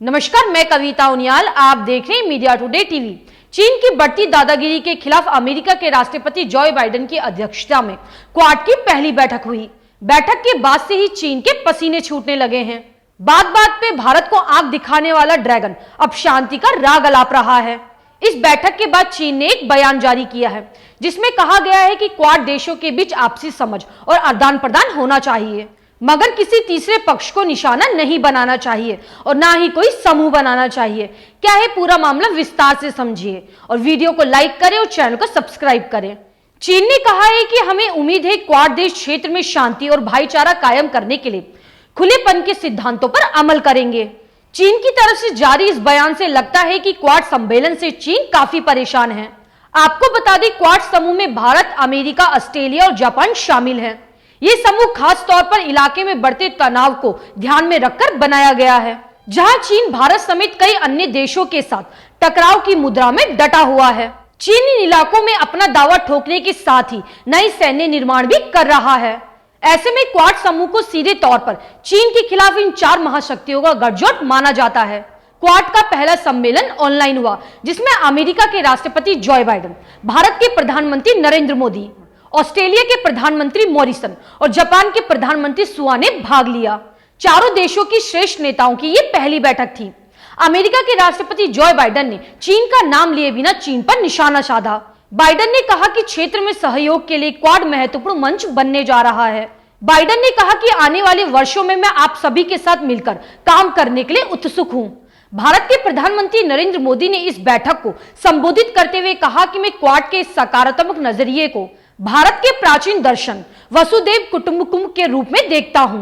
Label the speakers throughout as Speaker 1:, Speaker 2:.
Speaker 1: नमस्कार, मैं कविता उनियाल। आप देख रहे हैं मीडिया टुडे टीवी। चीन की बढ़ती दादागिरी के खिलाफ अमेरिका के राष्ट्रपति जॉ बाइडेन की अध्यक्षता में क्वाड की पहली बैठक हुई। बैठक के बाद से ही चीन के पसीने छूटने लगे हैं। बात बात पे भारत को आंख दिखाने वाला ड्रैगन अब शांति का राग अलाप रहा है। इस बैठक के बाद चीन ने एक बयान जारी किया है, जिसमें कहा गया है कि क्वाड देशों के बीच आपसी समझ और आदान प्रदान होना चाहिए, मगर किसी तीसरे पक्ष को निशाना नहीं बनाना चाहिए और ना ही कोई समूह बनाना चाहिए। क्या है पूरा मामला, विस्तार से समझिए और वीडियो को लाइक करें और चैनल को सब्सक्राइब करें। चीन ने कहा है कि हमें उम्मीद है क्वाड देश क्षेत्र में शांति और भाईचारा कायम करने के लिए खुलेपन के सिद्धांतों पर अमल करेंगे। चीन की तरफ से जारी इस बयान से लगता है कि क्वाड सम्मेलन से चीन काफी परेशान है। आपको बता दें, क्वाड समूह में भारत, अमेरिका, ऑस्ट्रेलिया और जापान शामिल है। ये समूह खास तौर पर इलाके में बढ़ते तनाव को ध्यान में रखकर बनाया गया है, जहां चीन भारत समेत कई अन्य देशों के साथ टकराव की मुद्रा में डटा हुआ है। चीन इन इलाकों में अपना दावा ठोकने के साथ ही नई सैन्य निर्माण भी कर रहा है। ऐसे में क्वाड समूह को सीधे तौर पर चीन के खिलाफ इन चार महाशक्तियों का गठजोड़ माना जाता है। क्वाड का पहला सम्मेलन ऑनलाइन हुआ, जिसमें अमेरिका के राष्ट्रपति जॉ बाइडेन, भारत के प्रधानमंत्री नरेंद्र मोदी, ऑस्ट्रेलिया के प्रधानमंत्री मॉरिसन और जापान के प्रधानमंत्री सुगा ने भाग लिया। चारों देशों की श्रेष्ठ नेताओं की यह पहली बैठक थी। अमेरिका के राष्ट्रपति जॉ बाइडेन ने चीन का नाम लिए बिना चीन पर निशाना साधा। बाइडेन ने कहा कि क्षेत्र में सहयोग के लिए क्वाड महत्वपूर्ण मंच बनने जा रहा है। बाइडेन ने कहा कि आने वाले वर्षों में मैं आप सभी के साथ मिलकर काम करने के लिए उत्सुक हूं। भारत के प्रधानमंत्री नरेंद्र मोदी ने इस बैठक को संबोधित करते हुए कहा कि मैं क्वाड के इस सकारात्मक नजरिए को भारत के प्राचीन दर्शन वसुधैव कुटुंबकम के रूप में देखता हूं।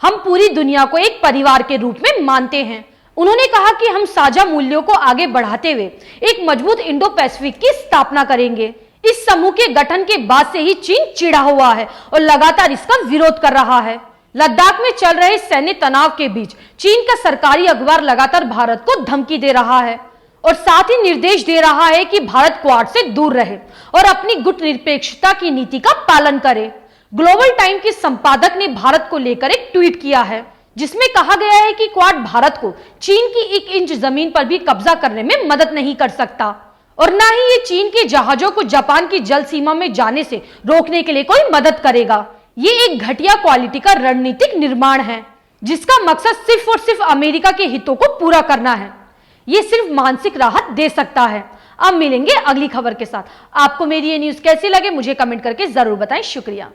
Speaker 1: हम पूरी दुनिया को एक परिवार के रूप में मानते हैं। उन्होंने कहा कि हम साझा मूल्यों को आगे बढ़ाते हुए एक मजबूत इंडो पैसिफिक की स्थापना करेंगे। इस समूह के गठन के बाद से ही चीन चिढ़ा हुआ है और लगातार इसका विरोध कर रहा है। लद्दाख में चल रहे सैन्य तनाव के बीच चीन का सरकारी अखबार लगातार भारत को धमकी दे रहा है और साथ ही निर्देश दे रहा है कि भारत क्वाड से दूर रहे और अपनी गुटनिरपेक्षता की नीति का पालन करे। ग्लोबल टाइम के संपादक ने भारत को लेकर एक ट्वीट किया है, जिसमें कहा गया है कि क्वाड भारत को चीन की 1 इंच जमीन पर भी कब्जा करने में मदद नहीं कर सकता और न ही ये चीन के जहाजों को जापान की जल सीमा में जाने से रोकने के लिए कोई मदद करेगा। ये एक घटिया क्वालिटी का रणनीतिक निर्माण है, जिसका मकसद सिर्फ और सिर्फ अमेरिका के हितों को पूरा करना है। ये सिर्फ मानसिक राहत दे सकता है। अब मिलेंगे अगली खबर के साथ। आपको मेरी ये न्यूज कैसी लगे मुझे कमेंट करके जरूर बताएं। शुक्रिया।